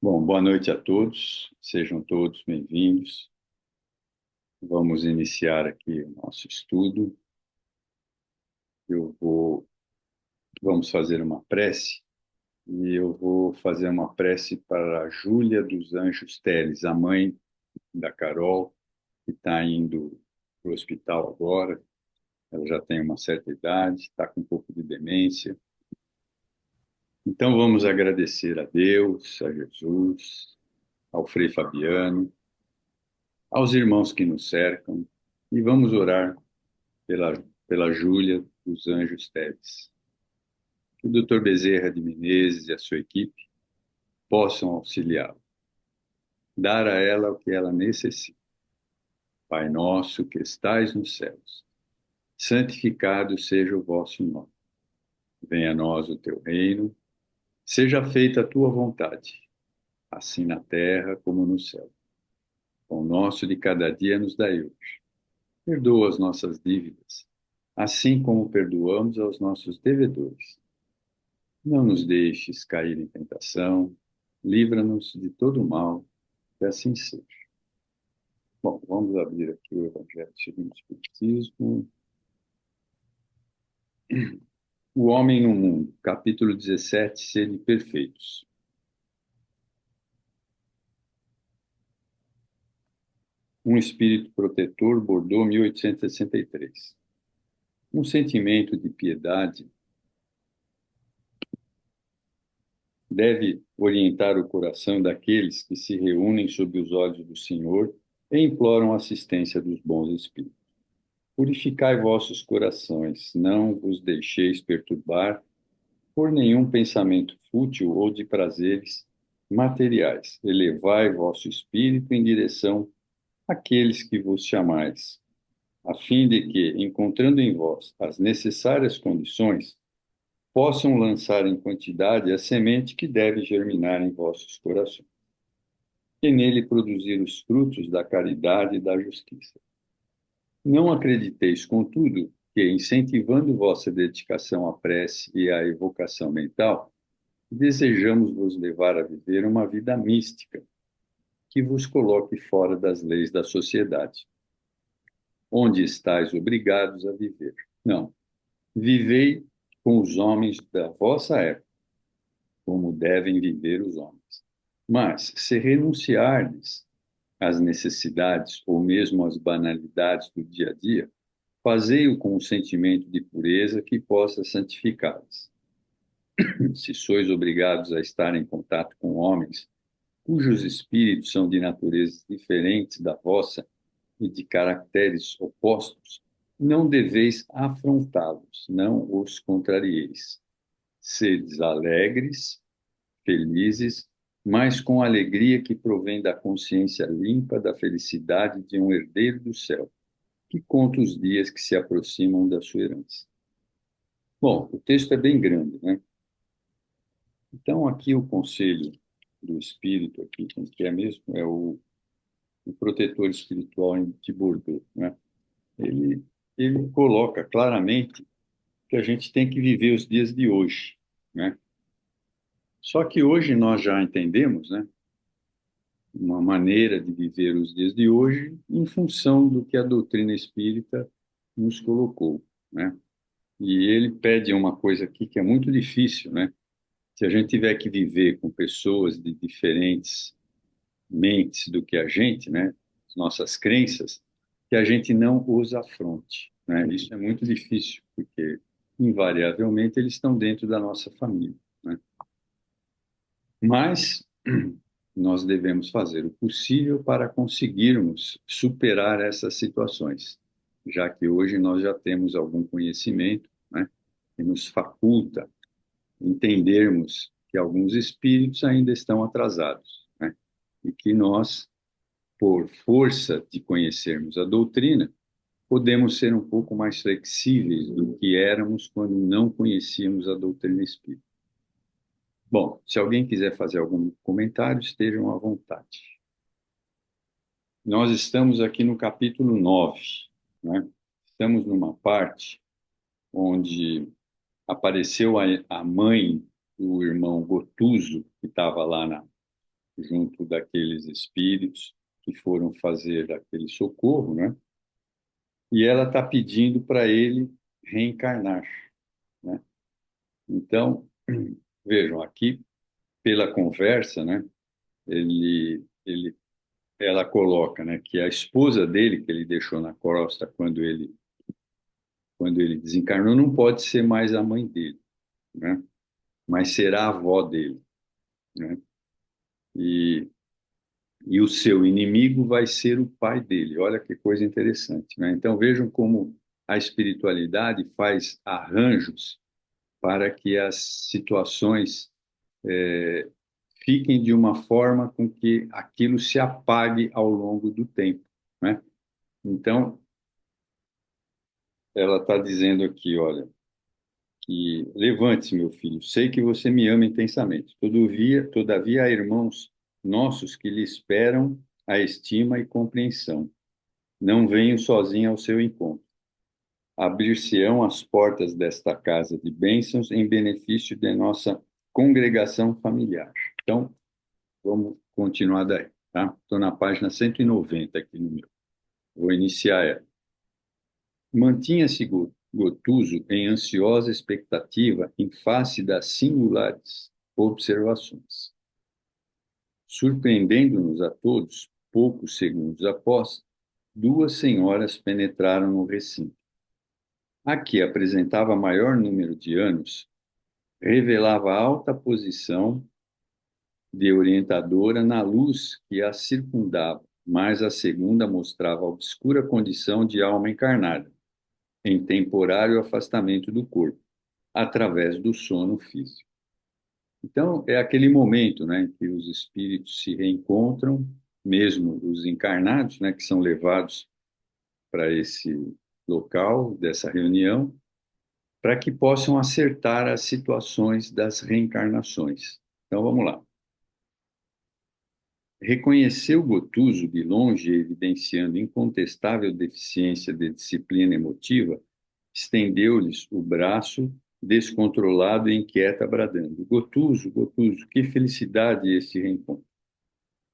Bom, boa noite a todos, sejam todos bem-vindos. Vamos iniciar aqui o nosso estudo. Eu vou, vamos fazer uma prece e eu vou fazer uma prece para a Júlia dos Anjos Teles, a mãe da Carol, que está indo para o hospital agora. Ela já tem uma certa idade, está com um pouco de demência. Então vamos agradecer a Deus, a Jesus, ao Frei Fabiano, aos irmãos que nos cercam e vamos orar pela Júlia dos Anjos Teles. Que o Dr. Bezerra de Menezes e a sua equipe possam auxiliá-la, dar a ela o que ela necessita. Pai nosso que estais nos céus, santificado seja o vosso nome. Venha a nós o teu reino, seja feita a tua vontade, assim na terra como no céu. O pão nosso de cada dia nos dai hoje. Perdoa as nossas dívidas, assim como perdoamos aos nossos devedores. Não nos deixes cair em tentação, livra-nos de todo mal, que assim seja. Bom, vamos abrir aqui o Evangelho segundo o Espiritismo. O Homem no Mundo, capítulo 17, Sede Perfeitos. Um espírito protetor, Bordeaux, 1863. Um sentimento de piedade deve orientar o coração daqueles que se reúnem sob os olhos do Senhor e imploram a assistência dos bons espíritos. Purificai vossos corações, não vos deixeis perturbar por nenhum pensamento fútil ou de prazeres materiais. Elevai vosso espírito em direção àqueles que vos chamais, a fim de que, encontrando em vós as necessárias condições, possam lançar em quantidade a semente que deve germinar em vossos corações, e nele produzir os frutos da caridade e da justiça. Não acrediteis, contudo, que, incentivando vossa dedicação à prece e à evocação mental, desejamos vos levar a viver uma vida mística, que vos coloque fora das leis da sociedade, onde estáis obrigados a viver. Não, vivei com os homens da vossa época, como devem viver os homens. Mas, se renunciardes às necessidades ou mesmo às banalidades do dia a dia, fazei-o com um sentimento de pureza que possa santificá-los. Se sois obrigados a estar em contato com homens cujos espíritos são de naturezas diferentes da vossa e de caracteres opostos, não deveis afrontá-los, não os contrarieis. Sedes alegres, felizes, mas com alegria que provém da consciência limpa da felicidade de um herdeiro do céu, que conta os dias que se aproximam da sua herança. Bom, o texto é bem grande, né? Então, aqui o conselho do espírito, aqui, quem que é mesmo, é o protetor espiritual de Bordeaux, né? Ele, ele coloca claramente que a gente tem que viver os dias de hoje, né? Só que hoje nós já entendemos, né, uma maneira de viver os dias de hoje em função do que a doutrina espírita nos colocou, né? E ele pede uma coisa aqui que é muito difícil, né? Se a gente tiver que viver com pessoas de diferentes mentes do que a gente, né? As nossas crenças, que a gente não os afronte, né? Isso é muito difícil, porque invariavelmente eles estão dentro da nossa família, né? Mas nós devemos fazer o possível para conseguirmos superar essas situações, já que hoje nós já temos algum conhecimento, né, que nos faculta entendermos que alguns espíritos ainda estão atrasados, né, e que nós, por força de conhecermos a doutrina, podemos ser um pouco mais flexíveis do que éramos quando não conhecíamos a doutrina espírita. Bom, se alguém quiser fazer algum comentário, estejam à vontade. Nós estamos aqui no capítulo 9, né? Estamos numa parte onde apareceu a mãe do irmão Gotuso, que estava lá junto daqueles espíritos que foram fazer aquele socorro, né? E ela está pedindo para ele reencarnar, né? Então, vejam, aqui, pela conversa, né? Ela coloca, né, que a esposa dele, que ele deixou na costa quando ele desencarnou, não pode ser mais a mãe dele, né? Mas será a avó dele, né? E, e o seu inimigo vai ser o pai dele. Olha que coisa interessante, né? Então vejam como a espiritualidade faz arranjos para que as situações fiquem de uma forma com que aquilo se apague ao longo do tempo, né? Então, ela está dizendo aqui, olha, que levante-se, meu filho, sei que você me ama intensamente. Todavia há irmãos nossos que lhe esperam a estima e compreensão. Não venho sozinho ao seu encontro. Abrir-se-ão as portas desta casa de bênçãos em benefício de nossa congregação familiar. Então, vamos continuar daí, tá? Estou na página 190 aqui no meu. Vou iniciar ela. Mantinha-se Gotuso em ansiosa expectativa em face das singulares observações. Surpreendendo-nos a todos, poucos segundos após, duas senhoras penetraram no recinto. A que apresentava maior número de anos revelava alta posição de orientadora na luz que a circundava, mas a segunda mostrava obscura condição de alma encarnada, em temporário afastamento do corpo, através do sono físico. Então, é aquele momento, né, em que os espíritos se reencontram, mesmo os encarnados, né, que são levados para esse local dessa reunião, para que possam acertar as situações das reencarnações. Então, vamos lá. Reconheceu Gotuso de longe, evidenciando incontestável deficiência de disciplina emotiva, estendeu-lhes o braço, descontrolado e inquieta, bradando: Gotuso, Gotuso, que felicidade este reencontro!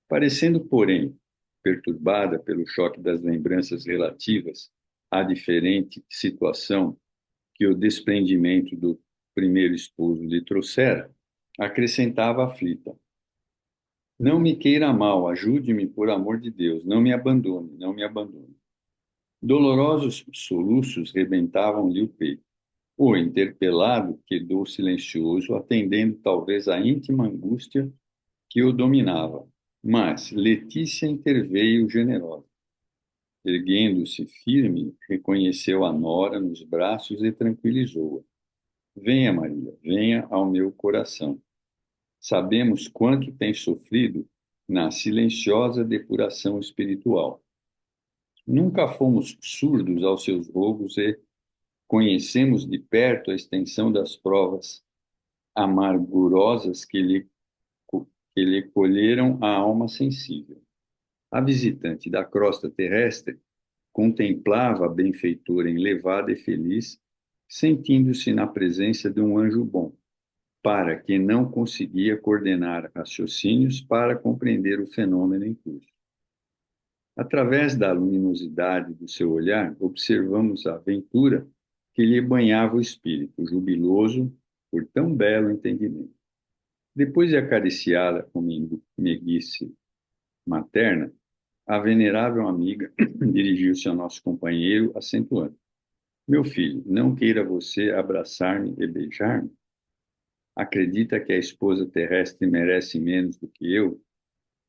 Parecendo, porém, perturbada pelo choque das lembranças relativas à diferente situação que o desprendimento do primeiro esposo lhe trouxera, acrescentava aflita: Não me queira mal, ajude-me por amor de Deus, não me abandone, não me abandone. Dolorosos soluços rebentavam-lhe o peito. O interpelado quedou silencioso, atendendo talvez à íntima angústia que o dominava. Mas Letícia interveio generosa. Erguendo-se firme, reconheceu a nora nos braços e tranquilizou-a. Venha, Maria, venha ao meu coração. Sabemos quanto tem sofrido na silenciosa depuração espiritual. Nunca fomos surdos aos seus rogos e conhecemos de perto a extensão das provas amargurosas que lhe colheram a alma sensível. A visitante da crosta terrestre contemplava a benfeitora enlevada e feliz, sentindo-se na presença de um anjo bom, para que não conseguia coordenar raciocínios para compreender o fenômeno em curso. Através da luminosidade do seu olhar, observamos a aventura que lhe banhava o espírito, jubiloso por tão belo entendimento. Depois de acariciá-la com meiguice materna, a venerável amiga dirigiu-se ao nosso companheiro, acentuando: Meu filho, não queira você abraçar-me e beijar-me? Acredita que a esposa terrestre merece menos do que eu?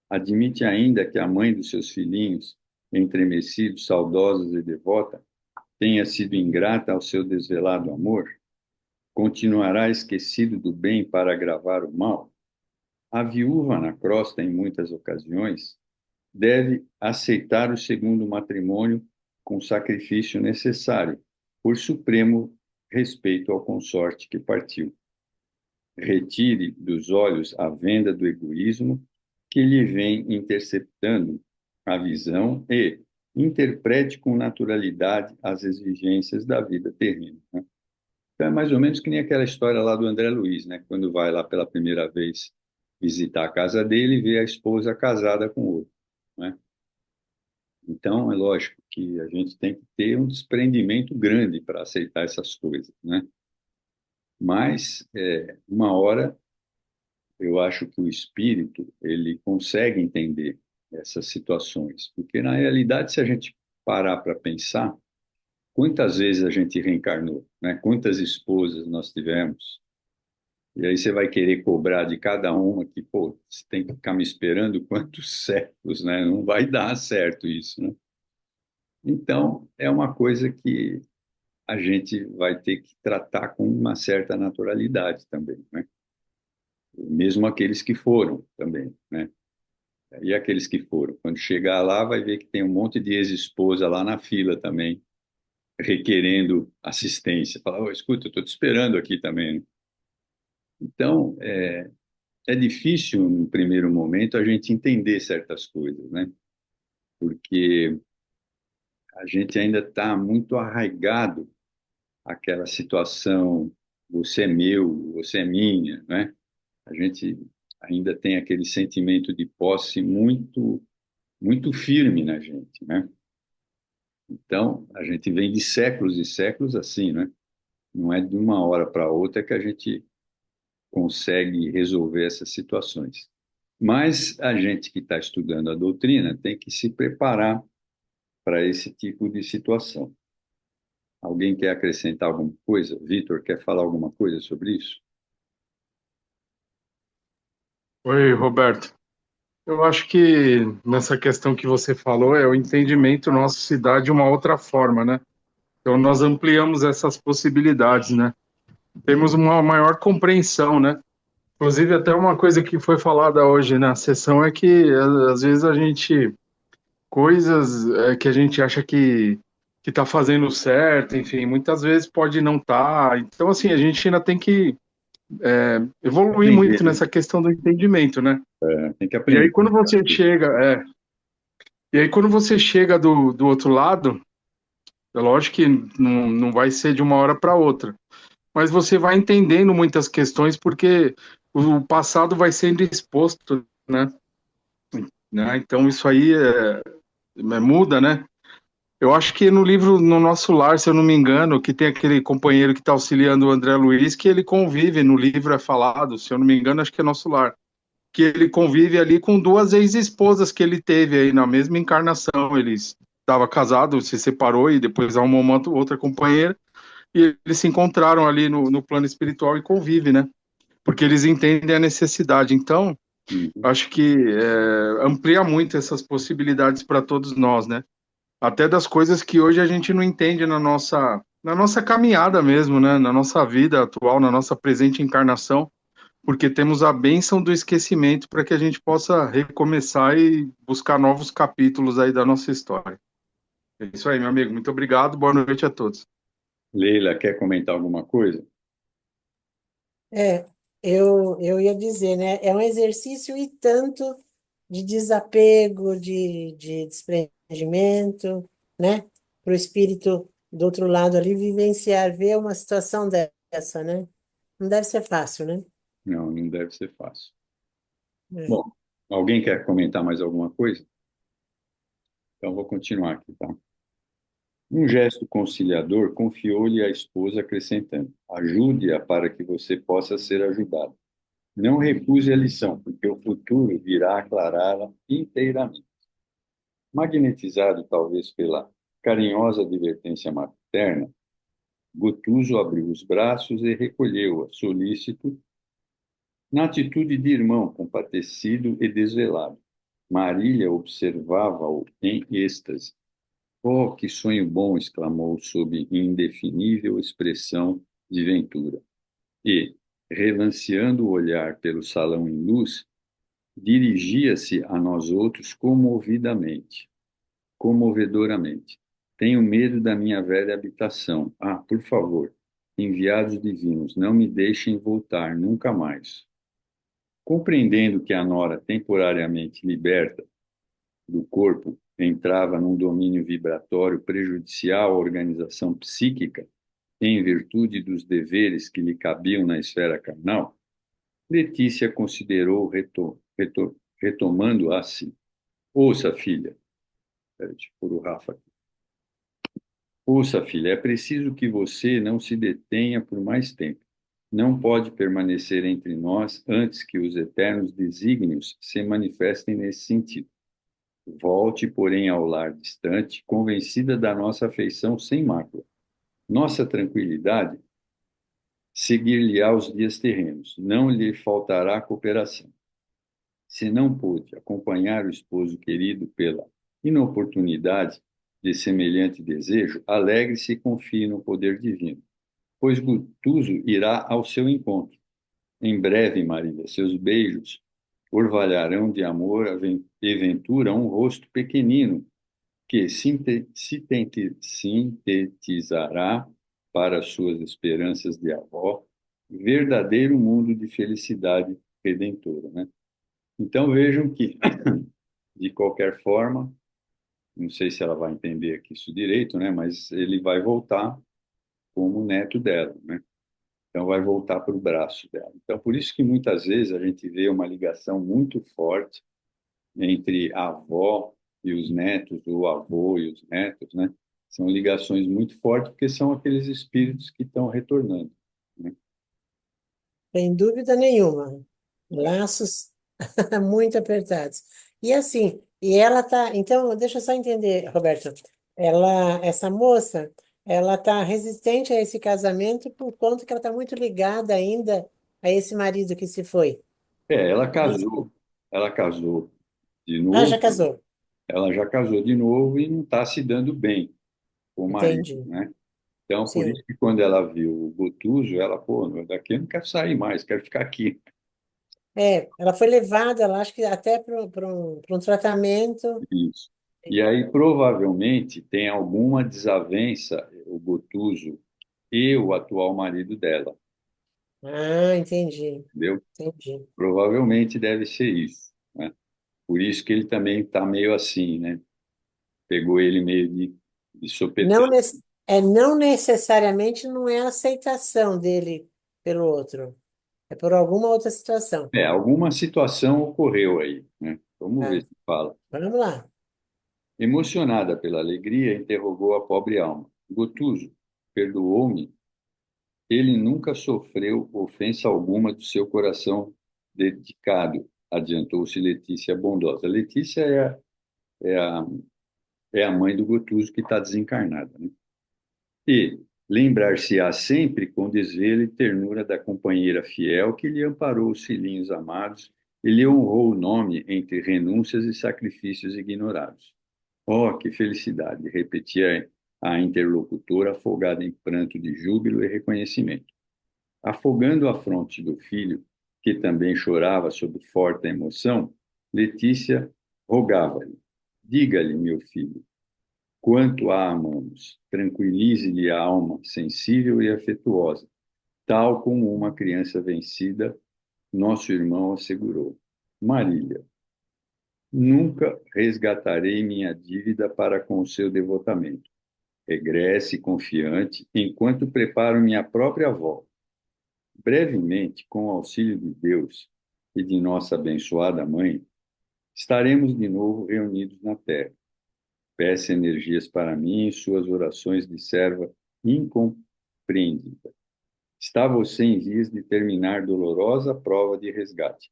Admite ainda que a mãe dos seus filhinhos, entremecidos, saudosa e devota, tenha sido ingrata ao seu desvelado amor? Continuará esquecido do bem para agravar o mal? A viúva na crosta, em muitas ocasiões, deve aceitar o segundo matrimônio com o sacrifício necessário, por supremo respeito ao consorte que partiu. Retire dos olhos a venda do egoísmo que lhe vem interceptando a visão e interprete com naturalidade as exigências da vida terrena, né? Então é mais ou menos que nem aquela história lá do André Luiz, né? Quando vai lá pela primeira vez visitar a casa dele e ver a esposa casada com outro, né? Então, é lógico que a gente tem que ter um desprendimento grande para aceitar essas coisas, né? Mas, uma hora, eu acho que o espírito, ele consegue entender essas situações, porque, na realidade, se a gente parar para pensar, quantas vezes a gente reencarnou, né? Quantas esposas nós tivemos? E aí você vai querer cobrar de cada uma que, pô, você tem que ficar me esperando quantos séculos, né? Não vai dar certo isso, né? Então, é uma coisa que a gente vai ter que tratar com uma certa naturalidade também, né? Mesmo aqueles que foram também, né? E aqueles que foram, quando chegar lá, vai ver que tem um monte de ex-esposa lá na fila também, requerendo assistência. Fala, oh, escuta, eu estou te esperando aqui também, né? Então, é difícil, no primeiro momento, a gente entender certas coisas, né? Porque a gente ainda está muito arraigado àquela situação, você é meu, você é minha, né? A gente ainda tem aquele sentimento de posse muito, muito firme na gente, né? Então, a gente vem de séculos e séculos assim, né? Não é de uma hora para outra que a gente consegue resolver essas situações. Mas a gente que está estudando a doutrina tem que se preparar para esse tipo de situação. Alguém quer acrescentar alguma coisa? Vitor, quer falar alguma coisa sobre isso? Oi, Roberto. Eu acho que nessa questão que você falou, o entendimento nosso se dá de uma outra forma, né? Então nós ampliamos essas possibilidades, né? Temos uma maior compreensão, né? Inclusive até uma coisa que foi falada hoje na sessão é que às vezes a gente coisas que a gente acha que está fazendo certo, enfim, muitas vezes pode não estar. Então assim a gente ainda tem que evoluir Aprender, muito né? nessa questão do entendimento, né? Tem que E aí aprender. quando você chega, do outro lado, é lógico que não vai ser de uma hora para outra, mas você vai entendendo muitas questões porque o passado vai sendo exposto, né? Então isso aí muda, né? Eu acho que no livro No Nosso Lar, se eu não me engano, que tem aquele companheiro que está auxiliando o André Luiz, que ele convive, no livro é falado, se eu não me engano, acho que é Nosso Lar, que ele convive ali com duas ex-esposas que ele teve aí na mesma encarnação. Eles estava casado, se separou e depois arrumou uma outra companheira e eles se encontraram ali no plano espiritual e convivem, né? Porque eles entendem a necessidade. Então, Uhum. acho que amplia muito essas possibilidades para todos nós, né? Até das coisas que hoje a gente não entende na nossa caminhada mesmo, né? Na nossa vida atual, na nossa presente encarnação, porque temos a bênção do esquecimento para que a gente possa recomeçar e buscar novos capítulos aí da nossa história. É isso aí, meu amigo. Muito obrigado. Boa noite a todos. Leila, quer comentar alguma coisa? É, eu ia dizer, né? É um exercício e tanto de desapego, de desprendimento, né? Para o espírito do outro lado ali vivenciar, ver uma situação dessa, né? Não deve ser fácil, né? Não, não deve ser fácil. É. Bom, alguém quer comentar mais alguma coisa? Então, vou continuar aqui, tá? Um gesto conciliador confiou-lhe a esposa, acrescentando: ajude-a para que você possa ser ajudado. Não recuse a lição, porque o futuro virá aclará-la inteiramente. Magnetizado talvez pela carinhosa advertência materna, Gotuso abriu os braços e recolheu-a, solícito, na atitude de irmão, compadecido e desvelado. Marília observava-o em êxtase. Oh, que sonho bom! Exclamou sob indefinível expressão de ventura. E, relanceando o olhar pelo salão em luz, dirigia-se a nós outros comovedoramente. Tenho medo da minha velha habitação. Ah, por favor, enviados divinos, não me deixem voltar nunca mais. Compreendendo que a Nora, temporariamente liberta do corpo, entrava num domínio vibratório prejudicial à organização psíquica, em virtude dos deveres que lhe cabiam na esfera carnal, Letícia considerou, retomando assim: Ouça, filha. Peraí, deixa eu pôr o Rafa aqui. Ouça, filha, é preciso que você não se detenha por mais tempo. Não pode permanecer entre nós antes que os eternos desígnios se manifestem nesse sentido. Volte, porém, ao lar distante, convencida da nossa afeição sem mácula. Nossa tranquilidade seguir-lhe-á os dias terrenos, não lhe faltará cooperação. Se não pôde acompanhar o esposo querido pela inoportunidade de semelhante desejo, alegre-se e confie no poder divino, pois Gutuso irá ao seu encontro. Em breve, Maria, seus beijos orvalharão de amor e ventura um rosto pequenino que sintetizará para suas esperanças de avó verdadeiro mundo de felicidade redentora, né? Então vejam que, de qualquer forma, não sei se ela vai entender aqui isso direito, né? Mas ele vai voltar como neto dela, né? Então vai voltar para o braço dela. Então por isso que muitas vezes a gente vê uma ligação muito forte entre a avó e os netos, ou o avô e os netos, né? São ligações muito fortes porque são aqueles espíritos que estão retornando, né? Sem dúvida nenhuma. Laços muito apertados. E assim, e ela tá. Então, deixa eu só entender, Roberto. Essa moça, ela tá resistente a esse casamento por conta que ela está muito ligada ainda a esse marido que se foi. É, Isso. ela casou de Ah, já novo, casou. ela já casou de novo e não está se dando bem com o marido, Entendi. né? Então, por isso Sim. que quando ela viu o Botuso, ela, pô, daqui eu não quero sair mais, quero ficar aqui. É, ela foi levada, ela acho que até para um tratamento. Isso. E aí, provavelmente, tem alguma desavença, o Botuso e o atual marido dela, Ah, entendi. entendeu? Entendi. Provavelmente deve ser isso, né? Por isso que ele também está meio assim, né? Pegou ele meio de Não, sopetão. não necessariamente não é a aceitação dele pelo outro. É por alguma outra situação. É, alguma situação ocorreu aí, né? Vamos ver Tá? se fala. Vamos lá. Emocionada pela alegria, interrogou a pobre alma. Gotuso, perdoou-me? Ele nunca sofreu ofensa alguma do seu coração dedicado, adiantou-se Letícia bondosa. Letícia é a, é a mãe do Gotuso que está desencarnada, né? E lembrar-se-á sempre com desvelo e ternura da companheira fiel que lhe amparou os filhinhos amados e lhe honrou o nome entre renúncias e sacrifícios ignorados. Oh, que felicidade! Repetia a interlocutora, afogada em pranto de júbilo e reconhecimento. Afogando a fronte do filho, que também chorava sob forte emoção, Letícia rogava-lhe: Diga-lhe, meu filho, quanto a amamos. Tranquilize-lhe a alma sensível e afetuosa, tal como uma criança vencida, nosso irmão assegurou. Marília, nunca resgatarei minha dívida para com o seu devotamento. Regresse confiante enquanto preparo minha própria volta. Brevemente, com o auxílio de Deus e de nossa abençoada mãe, estaremos de novo reunidos na terra. Peça energias para mim em suas orações de serva incompreendida. Está você em vias de terminar dolorosa prova de resgate,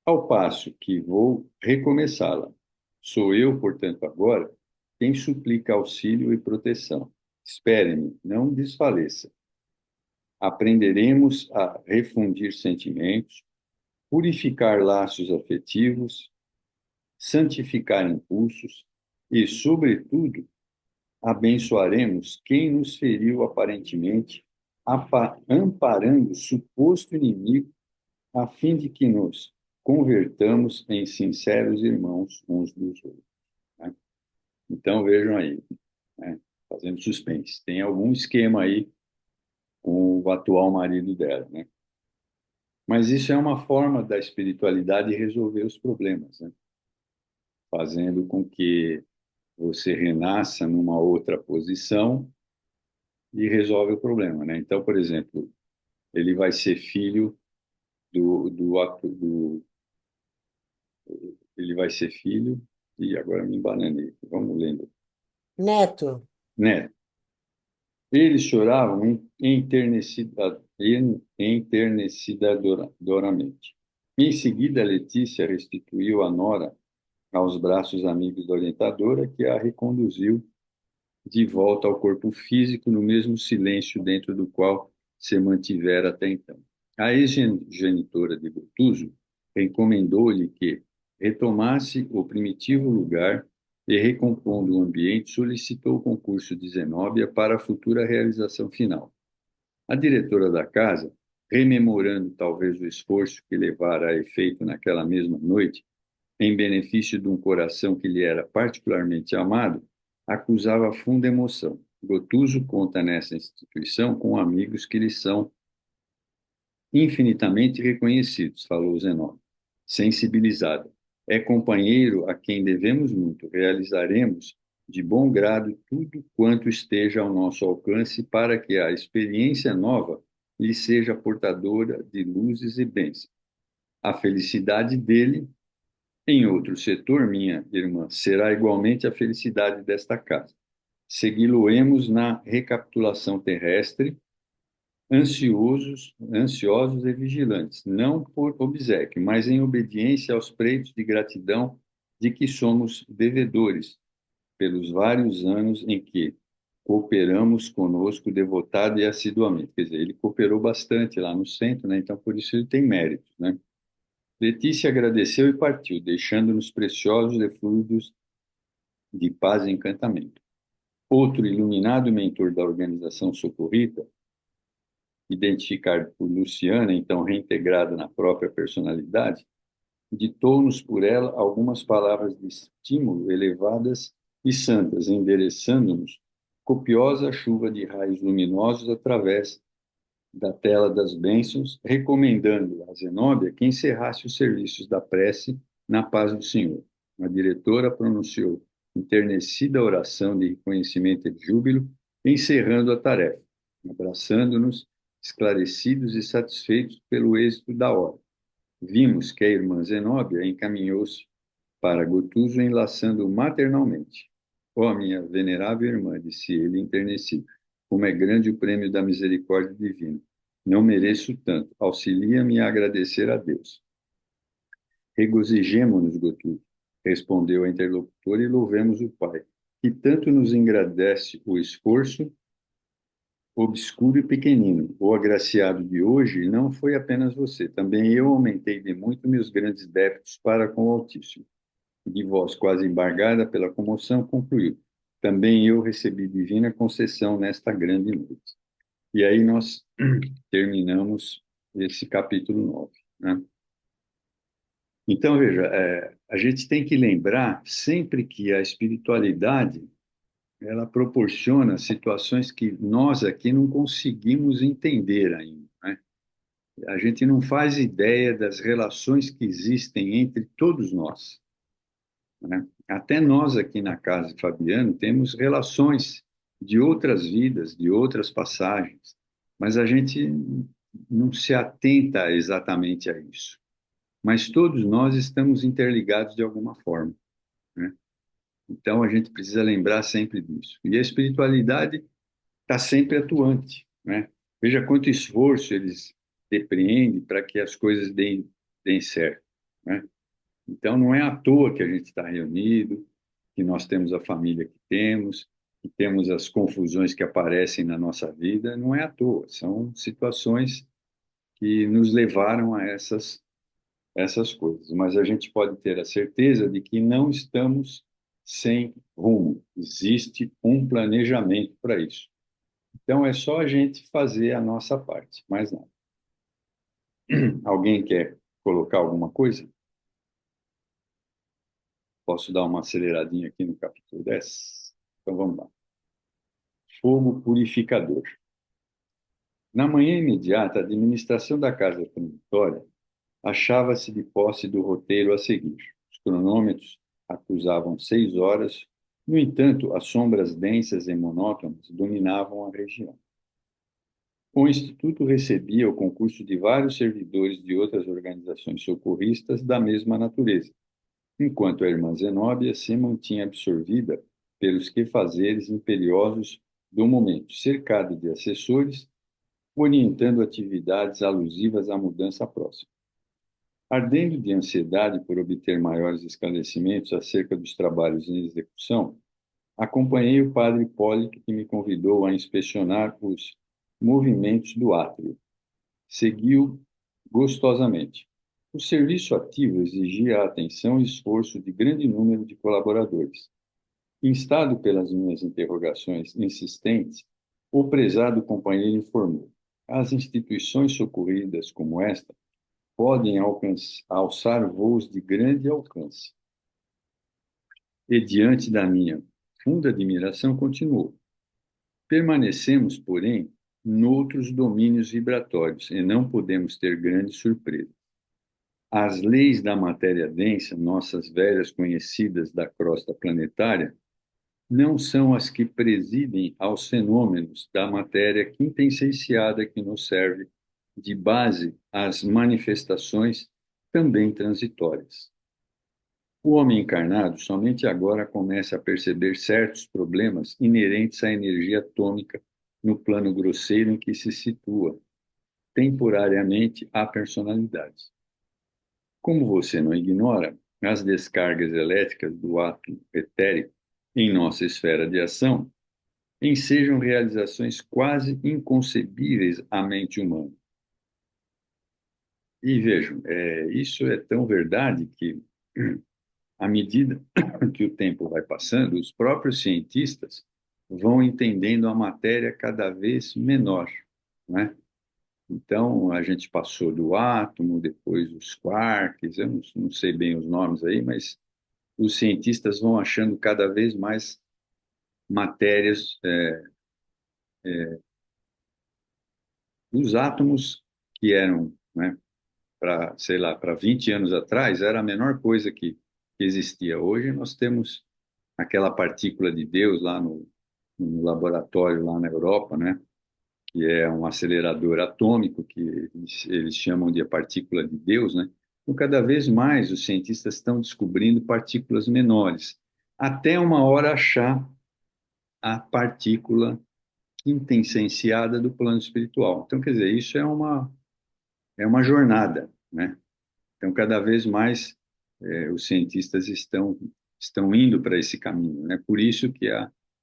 ao passo que vou recomeçá-la. Sou eu, portanto, agora, quem suplica auxílio e proteção. Espere-me, não desfaleça. Aprenderemos a refundir sentimentos, purificar laços afetivos, santificar impulsos e, sobretudo, abençoaremos quem nos feriu aparentemente, amparando suposto inimigo, a fim de que nos convertamos em sinceros irmãos uns dos outros, né? Então vejam aí, né? Fazendo suspense. Tem algum esquema aí com o atual marido dela, né? Mas isso é uma forma da espiritualidade resolver os problemas, né? Fazendo com que você renasça numa outra posição e resolve o problema, né? Então, por exemplo, ele vai ser filho ele vai ser filho, e agora me embananei, vamos lendo. Neto. Né? Eles choravam enternecidamente. Em seguida, Letícia restituiu a nora aos braços amigos da orientadora, que a reconduziu de volta ao corpo físico, no mesmo silêncio dentro do qual se mantivera até então. A ex-genitora de Gotuso encomendou-lhe que retomasse o primitivo lugar e, recompondo o ambiente, solicitou o concurso de Zenóbia para a futura realização final. A diretora da casa, rememorando talvez o esforço que levara a efeito naquela mesma noite, em benefício de um coração que lhe era particularmente amado, acusava funda emoção. Gotuso conta nessa instituição com amigos que lhe são infinitamente reconhecidos, falou Zenón, sensibilizada. É companheiro a quem devemos muito. Realizaremos de bom grado tudo quanto esteja ao nosso alcance para que a experiência nova lhe seja portadora de luzes e bens. A felicidade dele, em outro setor, minha irmã, será igualmente a felicidade desta casa. Segui-lo-emos na recapitulação terrestre, ansiosos e vigilantes, não por obséquio, mas em obediência aos preitos de gratidão de que somos devedores, pelos vários anos em que cooperamos conosco devotado e assiduamente. Quer dizer, ele cooperou bastante lá no centro, né? Então por isso ele tem méritos, né? Letícia agradeceu e partiu, deixando-nos preciosos eflúvios de paz e encantamento. Outro iluminado mentor da organização socorrida, identificado por Luciana, então reintegrada na própria personalidade, ditou-nos por ela algumas palavras de estímulo elevadas e santas, endereçando-nos copiosa chuva de raios luminosos através da tela das bênçãos, recomendando a Zenóbia que encerrasse os serviços da prece na paz do Senhor. A diretora pronunciou enternecida oração de reconhecimento e de júbilo, encerrando a tarefa, abraçando-nos, esclarecidos e satisfeitos pelo êxito da obra. Vimos que a irmã Zenóbia encaminhou-se para Gotuso, enlaçando-o maternalmente. Ó, minha venerável irmã, disse ele enternecido, como é grande o prêmio da misericórdia divina. Não mereço tanto. Auxilia-me a agradecer a Deus. Regozijemo-nos, Gotuso, respondeu a interlocutora, e louvemos o Pai, que tanto nos engrandece o esforço obscuro e pequenino. O agraciado de hoje não foi apenas você, também eu aumentei de muito meus grandes débitos para com o Altíssimo. De voz quase embargada pela comoção, concluiu: também eu recebi divina concessão nesta grande noite. E aí nós terminamos esse capítulo 9, né? Então, veja, a gente tem que lembrar sempre que a espiritualidade ela proporciona situações que nós aqui não conseguimos entender ainda, né? A gente não faz ideia das relações que existem entre todos nós, né? Até nós aqui na casa de Fabiano temos relações de outras vidas, de outras passagens, mas a gente não se atenta exatamente a isso. Mas todos nós estamos interligados de alguma forma, né? Então a gente precisa lembrar sempre disso. E a espiritualidade está sempre atuante, né? Veja quanto esforço eles depreendem para que as coisas deem certo, né? Então, não é à toa que a gente está reunido, que nós temos a família que temos as confusões que aparecem na nossa vida, não é à toa. São situações que nos levaram a essas coisas. Mas a gente pode ter a certeza de que não estamos sem rumo. Existe um planejamento para isso. Então, é só a gente fazer a nossa parte, mais nada. Alguém quer colocar alguma coisa? Posso dar uma aceleradinha aqui no capítulo 10? Então vamos lá. Fogo purificador. Na manhã imediata, a administração da casa promontória achava-se de posse do roteiro a seguir. Os cronômetros acusavam 6 horas, no entanto, as sombras densas e monótonas dominavam a região. O Instituto recebia o concurso de vários servidores de outras organizações socorristas da mesma natureza, enquanto a irmã Zenóbia se mantinha absorvida pelos quefazeres imperiosos do momento, cercada de assessores, orientando atividades alusivas à mudança próxima. Ardendo de ansiedade por obter maiores esclarecimentos acerca dos trabalhos em execução, acompanhei o padre Hipólito, que me convidou a inspecionar os movimentos do átrio. Seguiu gostosamente. O serviço ativo exigia a atenção e esforço de grande número de colaboradores. Instado pelas minhas interrogações insistentes, o prezado companheiro informou: as instituições socorridas como esta podem alçar voos de grande alcance. E diante da minha funda admiração, continuou: permanecemos, porém, noutros domínios vibratórios e não podemos ter grande surpresa. As leis da matéria densa, nossas velhas conhecidas da crosta planetária, não são as que presidem aos fenômenos da matéria quintessenciada que nos serve de base às manifestações também transitórias. O homem encarnado somente agora começa a perceber certos problemas inerentes à energia atômica no plano grosseiro em que se situa, temporariamente, a personalidade. Como você não ignora, as descargas elétricas do átomo etérico em nossa esfera de ação ensejam realizações quase inconcebíveis à mente humana. E vejam, isso é tão verdade que, à medida que o tempo vai passando, os próprios cientistas vão entendendo a matéria cada vez menor, né? Então, a gente passou do átomo, depois os quarks, eu não sei bem os nomes aí, mas os cientistas vão achando cada vez mais matérias, os átomos que eram, né, para, sei lá, para 20 anos atrás, era a menor coisa que existia. Hoje nós temos aquela partícula de Deus lá no laboratório lá na Europa, né, que é um acelerador atômico, que eles chamam de a partícula de Deus, né? Então, cada vez mais os cientistas estão descobrindo partículas menores, até uma hora achar a partícula quintessenciada do plano espiritual. Então, quer dizer, isso é uma jornada, né? Então, cada vez mais os cientistas estão indo para esse caminho, né? Por isso que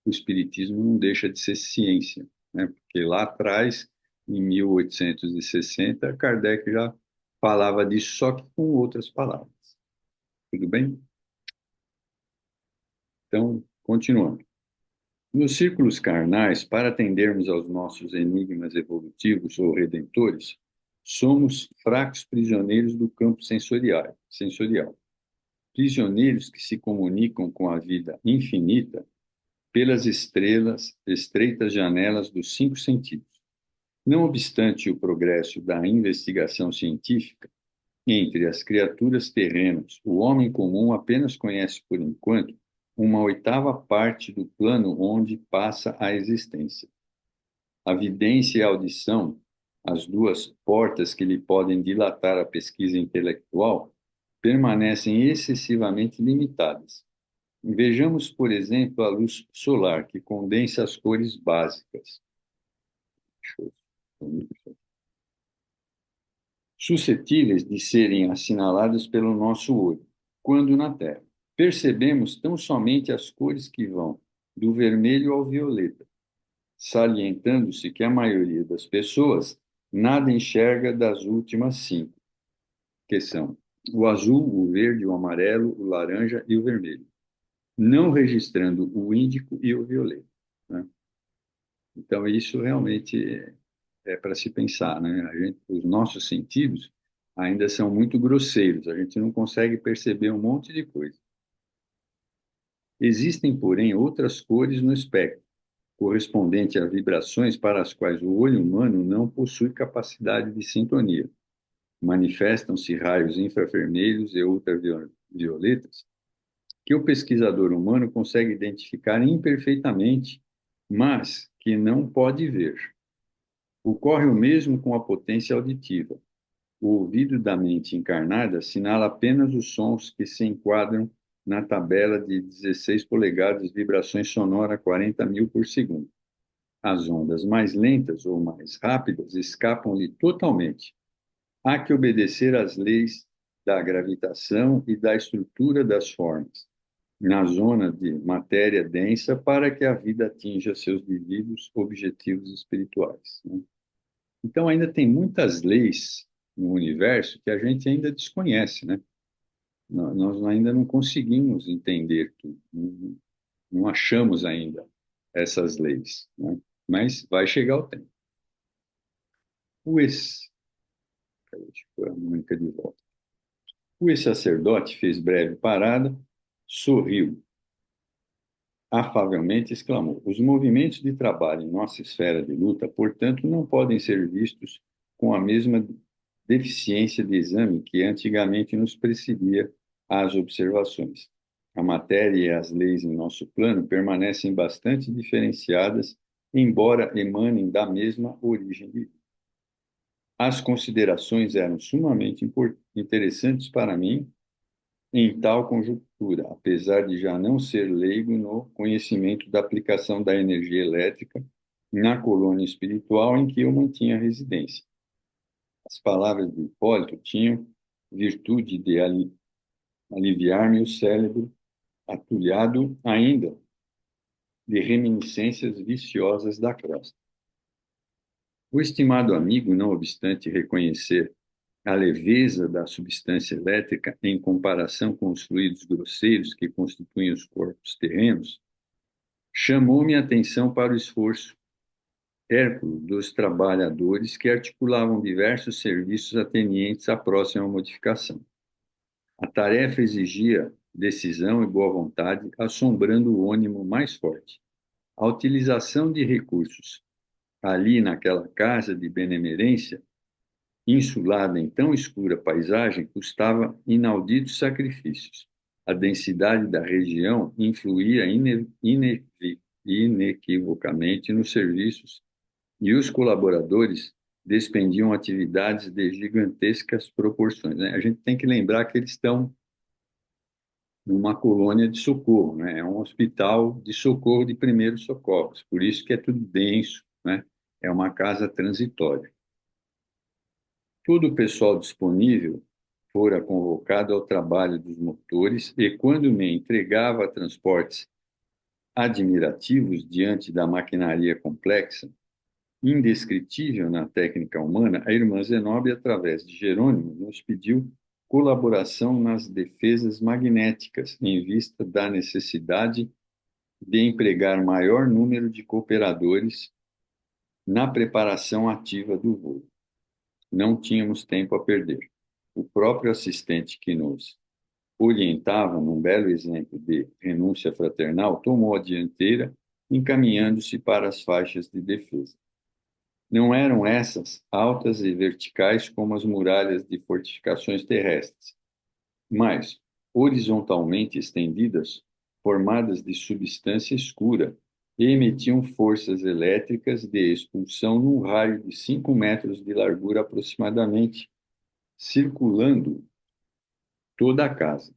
o espiritismo não deixa de ser ciência, né? Porque lá atrás, em 1860, Kardec já falava disso, só que com outras palavras. Tudo bem? Então, continuando. Nos círculos carnais, para atendermos aos nossos enigmas evolutivos ou redentores, somos fracos prisioneiros do campo sensorial, prisioneiros que se comunicam com a vida infinita pelas estreitas janelas dos cinco sentidos. Não obstante o progresso da investigação científica, entre as criaturas terrenas, o homem comum apenas conhece, por enquanto, uma oitava parte do plano onde passa a existência. A vidência e a audição, as duas portas que lhe podem dilatar a pesquisa intelectual, permanecem excessivamente limitadas. Vejamos, por exemplo, a luz solar, que condensa as cores básicas, suscetíveis de serem assinaladas pelo nosso olho, quando na Terra. Percebemos tão somente as cores que vão do vermelho ao violeta, salientando-se que a maioria das pessoas nada enxerga das últimas cinco, que são o azul, o verde, o amarelo, o laranja e o vermelho, não registrando o índico e o violeta, né? Então, isso realmente é para se pensar, né? Os nossos sentidos ainda são muito grosseiros, a gente não consegue perceber um monte de coisa. Existem, porém, outras cores no espectro, correspondente a vibrações para as quais o olho humano não possui capacidade de sintonia. Manifestam-se raios infravermelhos e ultravioletas que o pesquisador humano consegue identificar imperfeitamente, mas que não pode ver. Ocorre o mesmo com a potência auditiva. O ouvido da mente encarnada assinala apenas os sons que se enquadram na tabela de 16 polegadas, vibrações sonoras 40.000 por segundo. As ondas mais lentas ou mais rápidas escapam-lhe totalmente. Há que obedecer às leis da gravitação e da estrutura das formas, na zona de matéria densa, para que a vida atinja seus devidos objetivos espirituais, né? Então, ainda tem muitas leis no universo que a gente ainda desconhece, né? Nós ainda não conseguimos entender tudo, não achamos ainda essas leis, né? Mas vai chegar o tempo. O ex... Deixa eu pôr a Mônica de volta. O ex-sacerdote fez breve parada, sorriu, afavelmente exclamou: os movimentos de trabalho em nossa esfera de luta, portanto, não podem ser vistos com a mesma deficiência de exame que antigamente nos precedia às observações. A matéria e as leis em nosso plano permanecem bastante diferenciadas, embora emanem da mesma origem de vida. As considerações eram sumamente interessantes para mim em tal conjuntura, apesar de já não ser leigo no conhecimento da aplicação da energia elétrica na colônia espiritual em que eu mantinha residência. As palavras de Hipólito tinham virtude de aliviar-me o cérebro, atulhado ainda de reminiscências viciosas da crosta. O estimado amigo, não obstante reconhecer a leveza da substância elétrica em comparação com os fluidos grosseiros que constituem os corpos terrenos, chamou-me a atenção para o esforço hérculo dos trabalhadores que articulavam diversos serviços atenientes à próxima modificação. A tarefa exigia decisão e boa vontade, assombrando o ânimo mais forte. A utilização de recursos ali naquela casa de benemerência, insulada em tão escura paisagem, custava inauditos sacrifícios. A densidade da região influía inequivocamente nos serviços e os colaboradores despendiam atividades de gigantescas proporções, né? A gente tem que lembrar que eles estão numa colônia de socorro, né? É um hospital de socorro de primeiros socorros, por isso que é tudo denso, né? É uma casa transitória. Todo o pessoal disponível fora convocado ao trabalho dos motores e, quando me entregava a transportes admirativos diante da maquinaria complexa, indescritível na técnica humana, a irmã Zenóbia, através de Jerônimo, nos pediu colaboração nas defesas magnéticas, em vista da necessidade de empregar maior número de cooperadores na preparação ativa do voo. Não tínhamos tempo a perder. O próprio assistente que nos orientava, num belo exemplo de renúncia fraternal, tomou a dianteira, encaminhando-se para as faixas de defesa. Não eram essas altas e verticais como as muralhas de fortificações terrestres, mas horizontalmente estendidas, formadas de substância escura, e emitiam forças elétricas de expulsão num raio de 5 metros de largura aproximadamente, circulando toda a casa.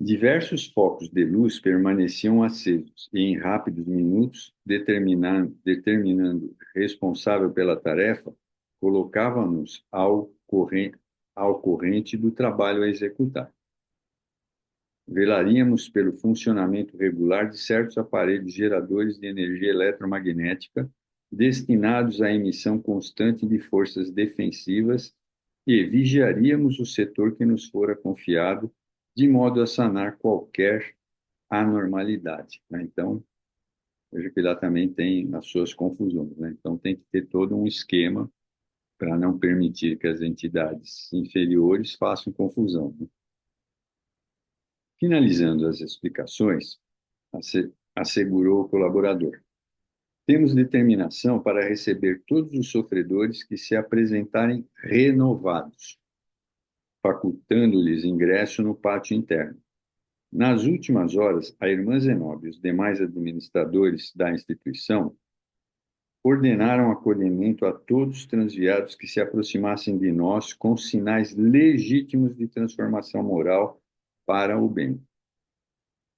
Diversos focos de luz permaneciam acesos e, em rápidos minutos, determinando responsável pela tarefa, colocava-nos ao corrente do trabalho a executar. Velaríamos pelo funcionamento regular de certos aparelhos geradores de energia eletromagnética destinados à emissão constante de forças defensivas e vigiaríamos o setor que nos fora confiado de modo a sanar qualquer anormalidade, né? Então, veja que lá também tem as suas confusões, né? Então, tem que ter todo um esquema para não permitir que as entidades inferiores façam confusão, né? Finalizando as explicações, assegurou o colaborador: temos determinação para receber todos os sofredores que se apresentarem renovados, facultando-lhes ingresso no pátio interno. Nas últimas horas, a irmã Zenóbia e os demais administradores da instituição ordenaram acolhimento a todos os transviados que se aproximassem de nós com sinais legítimos de transformação moral para o bem.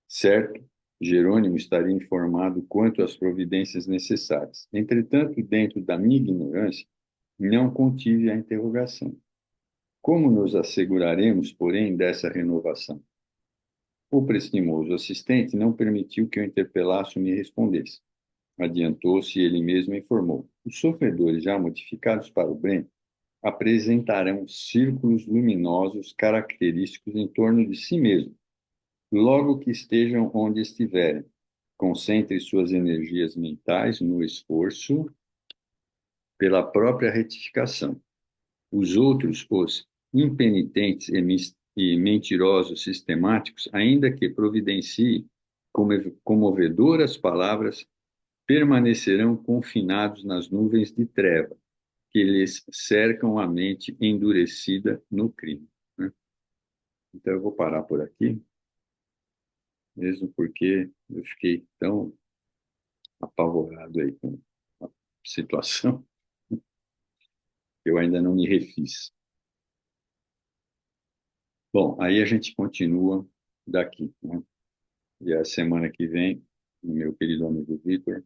Certo, Jerônimo estaria informado quanto às providências necessárias. Entretanto, dentro da minha ignorância, não contive a interrogação. Como nos asseguraremos, porém, dessa renovação? O prestimoso assistente não permitiu que eu interpelasse ou me respondesse. Adiantou-se e ele mesmo informou. Os sofredores já modificados para o bem apresentarão círculos luminosos característicos em torno de si mesmos, logo que estejam onde estiverem. Concentre suas energias mentais no esforço pela própria retificação. Os outros, os impenitentes e mentirosos sistemáticos, ainda que providenciem comovedoras palavras, permanecerão confinados nas nuvens de treva que lhes cercam a mente endurecida no crime. Né? Então, eu vou parar por aqui, mesmo porque eu fiquei tão apavorado aí com a situação, que eu ainda não me refiz. Bom, aí a gente continua daqui, né? E a semana que vem, o meu querido amigo Vitor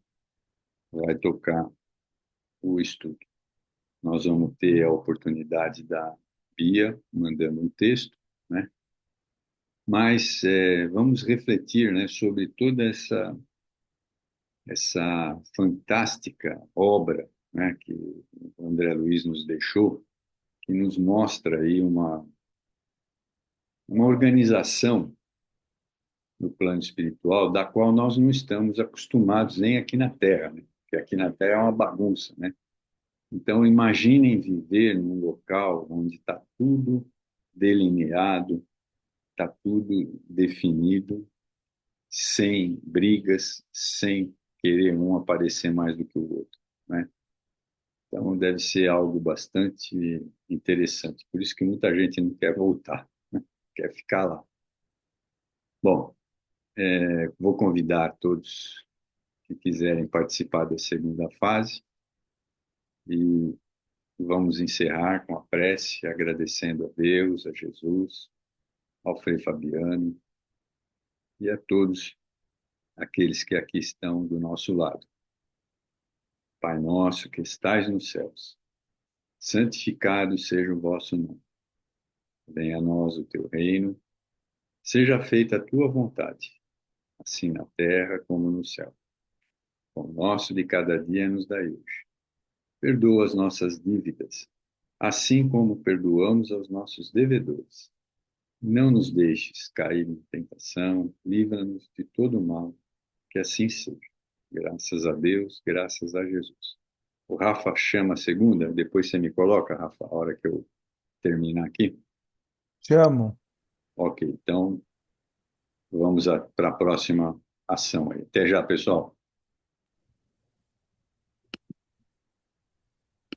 vai tocar o estudo. Nós vamos ter a oportunidade da Bia mandando um texto, né? Mas vamos refletir, né, sobre toda essa fantástica obra, né, que o André Luiz nos deixou, que nos mostra aí uma organização no plano espiritual da qual nós não estamos acostumados nem aqui na Terra, né? Porque aqui na Terra é uma bagunça, né? Então, imaginem viver num local onde está tudo delineado, está tudo definido, sem brigas, sem querer um aparecer mais do que o outro, né? Então, deve ser algo bastante interessante. Por isso que muita gente não quer voltar, né? Quer ficar lá. Bom, vou convidar todos que quiserem participar da segunda fase e vamos encerrar com a prece, agradecendo a Deus, a Jesus, ao Frei Fabiano e a todos aqueles que aqui estão do nosso lado. Pai nosso que estais nos céus, santificado seja o vosso nome. Venha a nós o teu reino, seja feita a tua vontade, assim na terra como no céu. O pão nosso de cada dia nos dai hoje. Perdoa as nossas dívidas, assim como perdoamos aos nossos devedores. Não nos deixes cair em tentação, livra-nos de todo mal, que assim seja. Graças a Deus, graças a Jesus. O Rafa chama a segunda, depois você me coloca, Rafa, a hora que eu terminar aqui. Chamo. Ok, então vamos para a próxima ação aí. Até já, pessoal.